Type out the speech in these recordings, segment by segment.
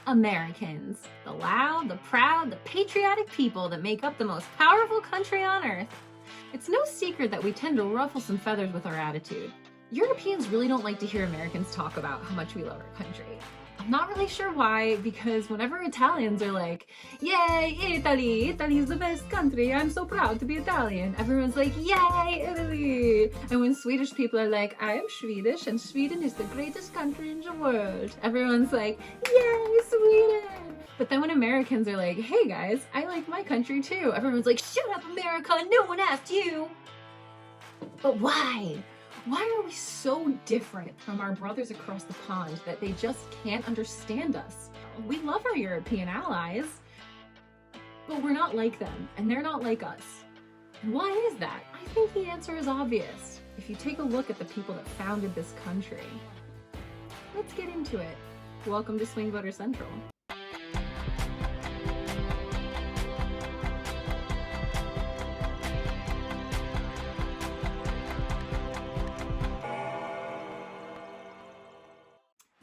Americans, the loud, the proud, the patriotic people that make up the most powerful country on earth. It's no secret that we tend to ruffle some feathers with our attitude. Europeans really don't like to hear Americans talk about how much we love our country. I'm not really sure why, because whenever Italians are like, yay, Italy, Italy is the best country, I'm so proud to be Italian, everyone's like, yay, Italy. And when Swedish people are like, I am Swedish and Sweden is the greatest country in the world, everyone's like, yay, Sweden. But then when Americans are like, hey guys, I like my country too, everyone's like, shut up America, no one asked you. But why? Why are we so different from our brothers across the pond that they just can't understand us? We love our European allies, but we're not like them, and they're not like us. And why is that? I think the answer is obvious. If you take a look at the people that founded this country. Let's get into it. Welcome to Swing Voter Central.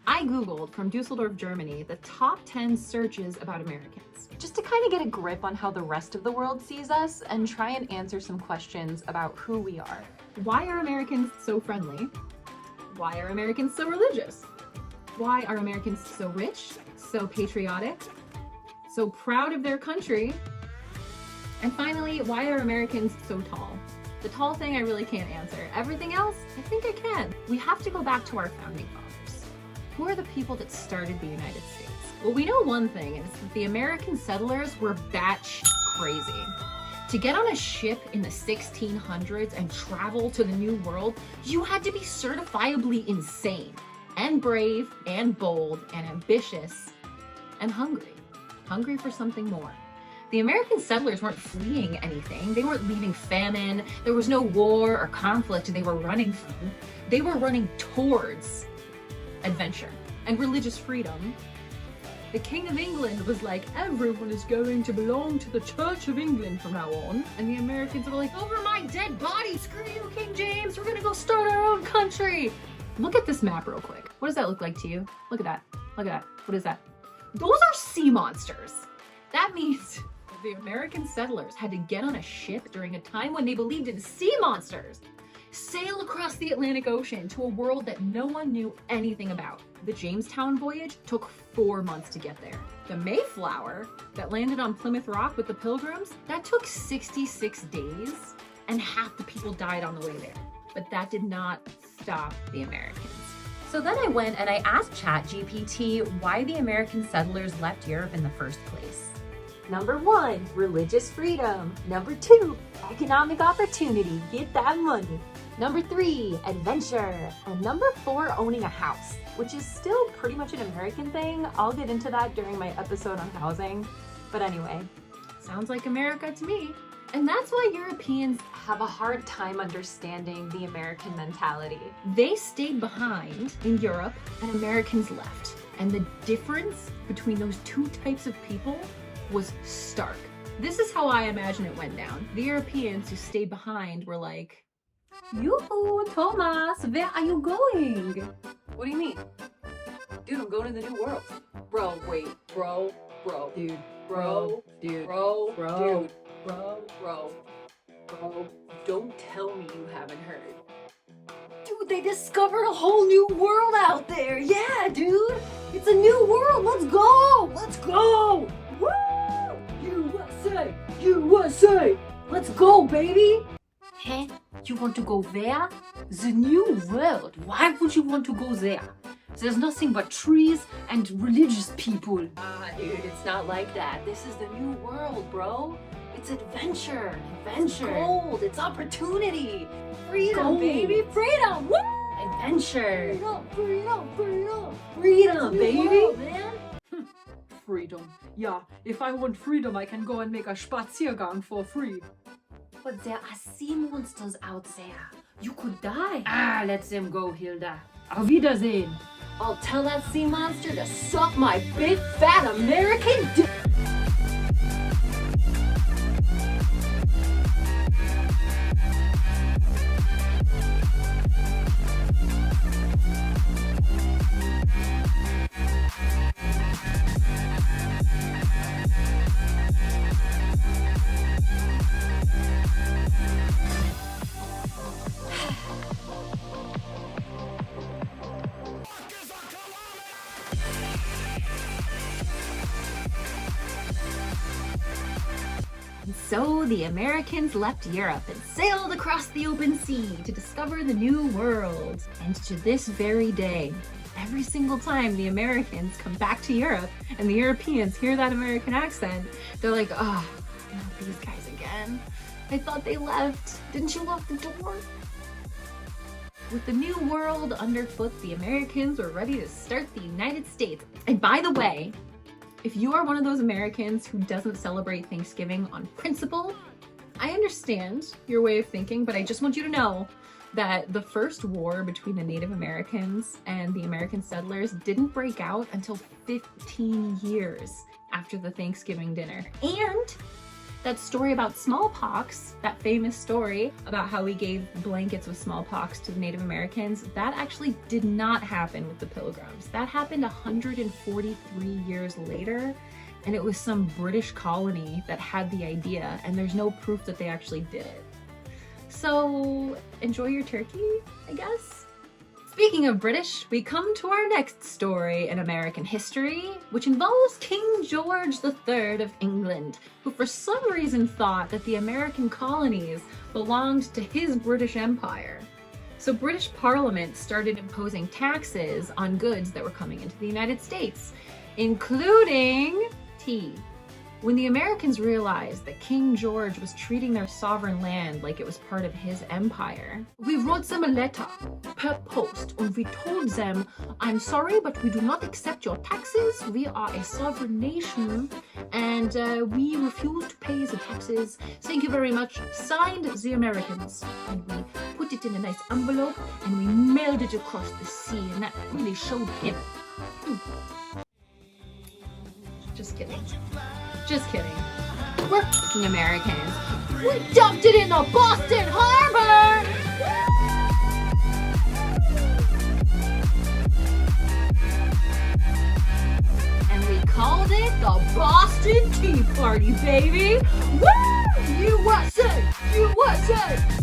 I Googled from Dusseldorf, Germany, the top 10 searches about Americans, just to kind of get a grip on how the rest of the world sees us and try and answer some questions about who we are. Why are Americans so friendly? Why are Americans so religious? Why are Americans so rich, so patriotic, so proud of their country? And finally, why are Americans so tall? The tall thing I really can't answer. Everything else, I think I can. We have to go back to our founding fathers. Who are the people that started the United States? Well, we know one thing is that the American settlers were batshit crazy. To get on a ship in the 1600s and travel to the New World, you had to be certifiably insane, and brave, and bold, and ambitious, and hungry. Hungry for something more. The American settlers weren't fleeing anything. They weren't leaving famine. There was no war or conflict they were running from. They were running towards adventure and religious freedom. The King of England was like, everyone is going to belong to the Church of England from now on. And the Americans were like, over my dead body, screw you, King James, we're gonna go start our own country. Look at this map real quick. What does that look like to you? Look at that, look at that. What is that? Those are sea monsters. That means the American settlers had to get on a ship during a time when they believed in sea monsters, sail across the Atlantic Ocean to a world that no one knew anything about. The Jamestown voyage took 4 months to get there. The Mayflower, that landed on Plymouth Rock with the Pilgrims, that took 66 days, and half the people died on the way there. But that did not stop the Americans. So then I went and I asked ChatGPT why the American settlers left Europe in the first place. Number 1, religious freedom. Number 2, economic opportunity. Get that money. Number 3, adventure. And number 4, owning a house, which is still pretty much an American thing. I'll get into that during my episode on housing. But anyway, sounds like America to me. And that's why Europeans have a hard time understanding the American mentality. They stayed behind in Europe and Americans left. And the difference between those two types of people was stark. This is how I imagine it went down. The Europeans who stayed behind were like, yoo-hoo, Thomas, where are you going? What do you mean? Dude, I'm going to the New World. Bro, wait, bro, dude, bro, dude, bro, dude, bro, don't tell me you haven't heard. Dude, they discovered a whole new world out there. Yeah, dude, it's a new world. Let's go, let's go. Woo! USA, USA, let's go, baby. Hey, you want to go there? The New World. Why would you want to go there? There's nothing but trees and religious people. Dude, it's not like that. This is the New World, bro. It's adventure. It's gold. It's opportunity. Freedom, baby. Freedom. Woo! Adventure. Freedom, baby. World, man. Freedom. Yeah, if I want freedom, I can go and make a Spaziergang for free. But there are sea monsters out there. You could die. Let them go, Hilda. Auf Wiedersehen. I'll tell that sea monster to suck my big fat American dick. And so the Americans left Europe and sailed across the open sea to discover the new world. And to this very day, every single time the Americans come back to Europe and the Europeans hear that American accent, they're like, oh, not these guys again. I thought they left. Didn't you lock the door? With the new world underfoot, the Americans were ready to start the United States. And by the way, if you are one of those Americans who doesn't celebrate Thanksgiving on principle, I understand your way of thinking, but I just want you to know that the first war between the Native Americans and the American settlers didn't break out until 15 years after the Thanksgiving dinner. And that story about smallpox, that famous story about how we gave blankets with smallpox to the Native Americans, that actually did not happen with the Pilgrims. That happened 143 years later, and it was some British colony that had the idea, and there's no proof that they actually did it. So enjoy your turkey, I guess. Speaking of British, we come to our next story in American history, which involves King George III of England, who for some reason thought that the American colonies belonged to his British Empire. So British Parliament started imposing taxes on goods that were coming into the United States, including tea. When the Americans realized that King George was treating their sovereign land like it was part of his empire, we wrote them a letter per post and we told them, I'm sorry, but we do not accept your taxes. We are a sovereign nation and we refuse to pay the taxes. Thank you very much. Signed, the Americans. And we put it in a nice envelope and we mailed it across the sea, and that really showed him. Just kidding. Just kidding. We're fucking Americans. We dumped it in the Boston Harbor! And we called it the Boston Tea Party, baby! Woo! USA! USA!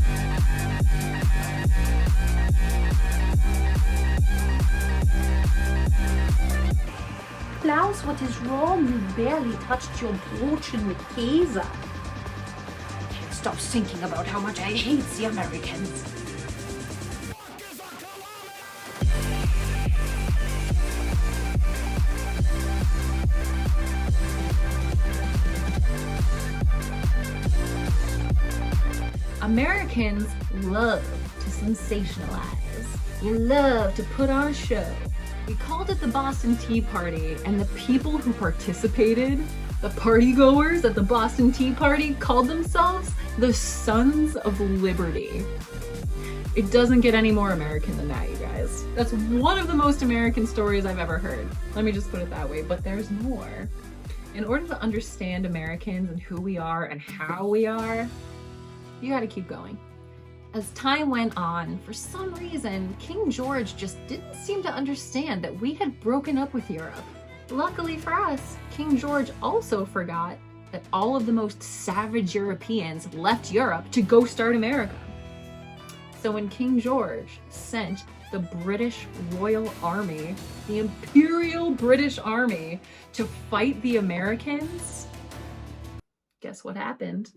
Klaus, what is wrong? You barely touched your brötchen with Käse. I can't stop thinking about how much I hate the Americans. Americans love to sensationalize. You love to put on a show. We called it the Boston Tea Party, and the people who participated, the party goers at the Boston Tea Party, called themselves the Sons of Liberty. It doesn't get any more American than that, you guys. That's one of the most American stories I've ever heard. Let me just put it that way, but there's more. In order to understand Americans and who we are and how we are, you gotta keep going. As time went on, for some reason, King George just didn't seem to understand that we had broken up with Europe. Luckily for us, King George also forgot that all of the most savage Europeans left Europe to go start America. So when King George sent the British Royal Army, the Imperial British Army, to fight the Americans, guess what happened?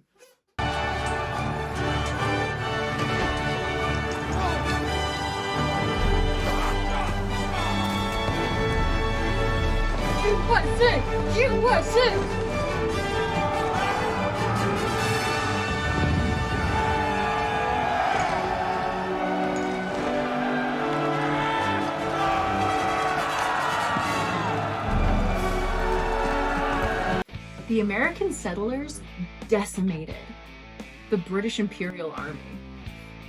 USA! USA! The American settlers decimated the British Imperial Army.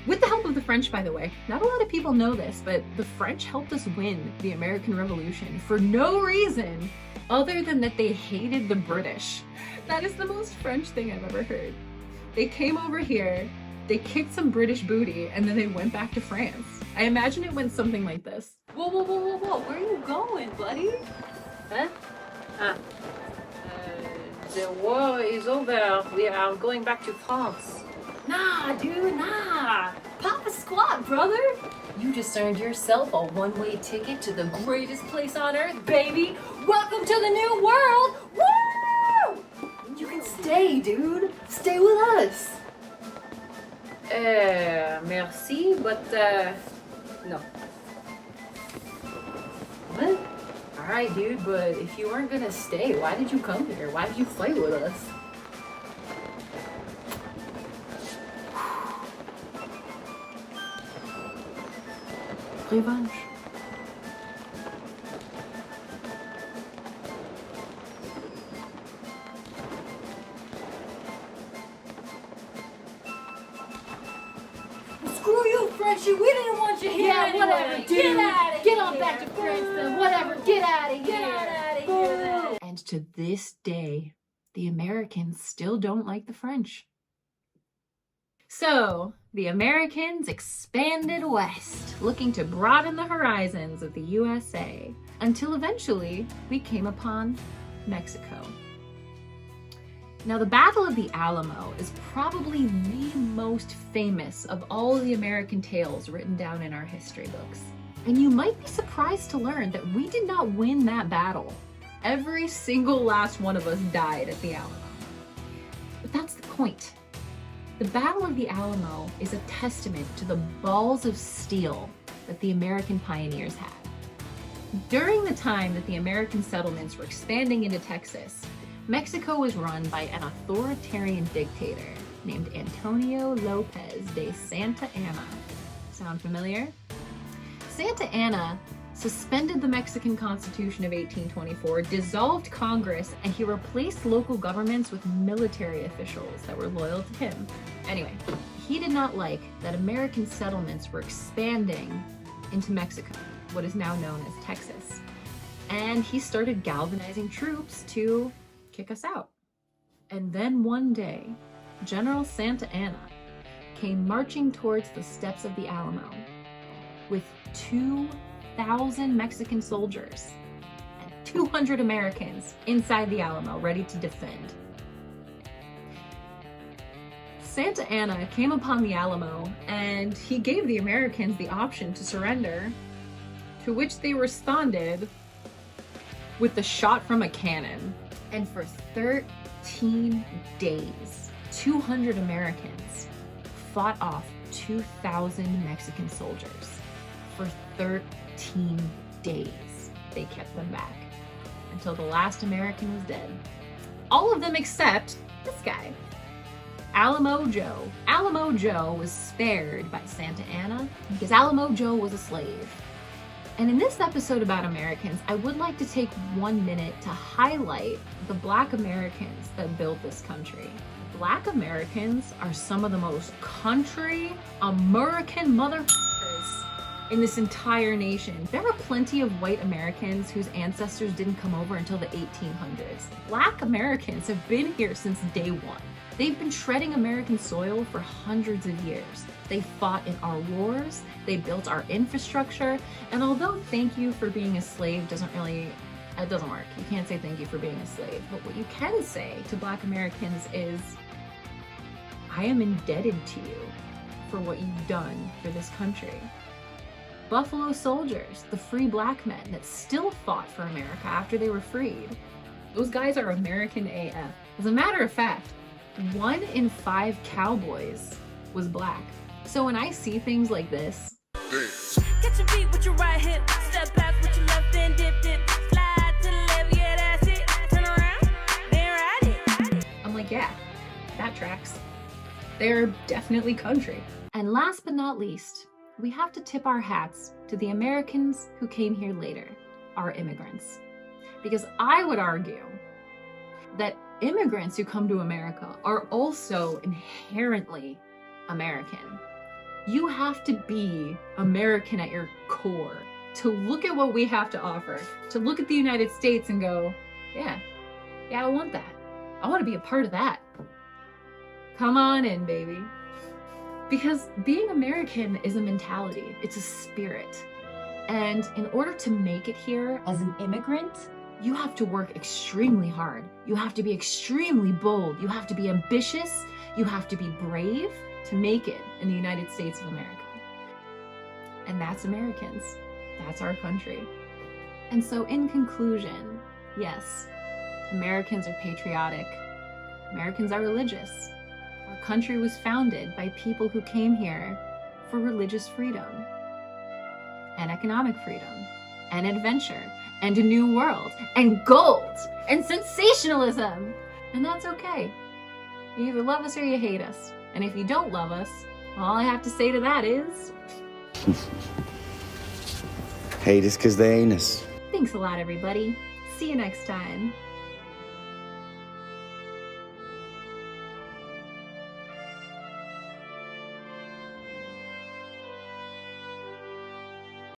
With the help of the French, by the way. Not a lot of people know this, but the French helped us win the American Revolution for no reason other than that they hated the British. That is the most French thing I've ever heard. They came over here, they kicked some British booty, and then they went back to France. I imagine it went something like this. Whoa, whoa, whoa, whoa, whoa. Where are you going, buddy? Huh? The war is over. We are going back to France. Nah, dude, nah. Pop a squat, brother. You just earned yourself a one-way ticket to the greatest place on earth, baby. Welcome to the new world. Woo! You can stay, dude. Stay with us. Merci, but no. What? Alright, dude, but if you weren't gonna stay, why did you come here? Why did you fight with us? Revanche. Screw you, Frenchie. We didn't want you here. Yeah, anyway. whatever, dude. Get out of Get here. on back to France then. Whatever, get out of here. Get out of here. Then. And to this day, the Americans still don't like the French. So, the Americans expanded west, looking to broaden the horizons of the USA, until eventually we came upon Mexico. Now, the Battle of the Alamo is probably the most famous of all the American tales written down in our history books. And you might be surprised to learn that we did not win that battle. Every single last one of us died at the Alamo. But that's the point. The Battle of the Alamo is a testament to the balls of steel that the American pioneers had. During the time that the American settlements were expanding into Texas, Mexico was run by an authoritarian dictator named Antonio Lopez de Santa Anna. Sound familiar? Santa Anna suspended the Mexican Constitution of 1824, dissolved Congress, and he replaced local governments with military officials that were loyal to him. Anyway, he did not like that American settlements were expanding into Mexico, what is now known as Texas. And he started galvanizing troops to kick us out. And then one day, General Santa Anna came marching towards the steps of the Alamo with 2,000 Mexican soldiers and 200 Americans inside the Alamo ready to defend. Santa Anna came upon the Alamo and he gave the Americans the option to surrender, to which they responded with the shot from a cannon. And for 13 days, 200 Americans fought off 2,000 Mexican soldiers. For 13 days, they kept them back until the last American was dead. All of them except this guy, Alamo Joe. Alamo Joe was spared by Santa Anna because Alamo Joe was a slave. And in this episode about Americans, I would like to take 1 minute to highlight the Black Americans that built this country. Black Americans are some of the most country American motherfuckers in this entire nation. There are plenty of white Americans whose ancestors didn't come over until the 1800s. Black Americans have been here since day one. They've been treading American soil for hundreds of years. They fought in our wars, they built our infrastructure, and although thank you for being a slave doesn't work. You can't say thank you for being a slave, but what you can say to Black Americans is, I am indebted to you for what you've done for this country. Buffalo Soldiers, the free black men that still fought for America after they were freed. Those guys are American AF. As a matter of fact, 1 in 5 cowboys was black. So when I see things like this, Get your beat with your right hip, step back with your left and dip, slide to the left, yeah, that's it. Turn around, then ride it. I'm like, yeah, that tracks. They're definitely country. And last but not least, we have to tip our hats to the Americans who came here later, our immigrants. Because I would argue that immigrants who come to America are also inherently American. You have to be American at your core to look at what we have to offer, to look at the United States and go, yeah, I want that. I want to be a part of that. Come on in, baby. Because being American is a mentality, it's a spirit. And in order to make it here as an immigrant, you have to work extremely hard. You have to be extremely bold. You have to be ambitious. You have to be brave to make it in the United States of America. And that's Americans. That's our country. And so in conclusion, yes, Americans are patriotic. Americans are religious. Our country was founded by people who came here for religious freedom and economic freedom and adventure and a new world and gold and sensationalism. And that's okay. You either love us or you hate us. And if you don't love us, all I have to say to that is... Hate us 'cause they ain't us. Thanks a lot, everybody. See you next time.